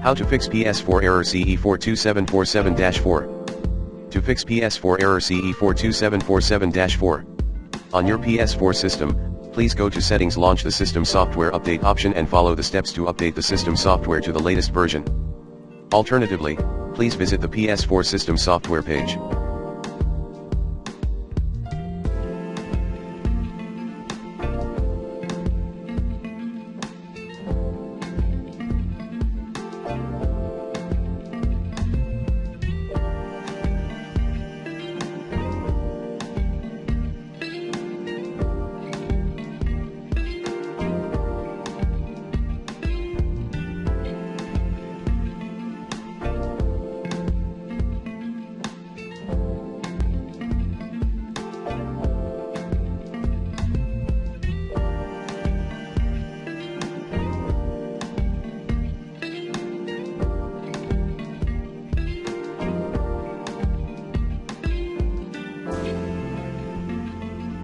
How to fix PS4 Error CE-42747-4. To fix PS4 Error CE-42747-4. On your PS4 system, please go to Settings, launch the System Software Update option and follow the steps to update the system software to the latest version. Alternatively, please visit the PS4 System Software page.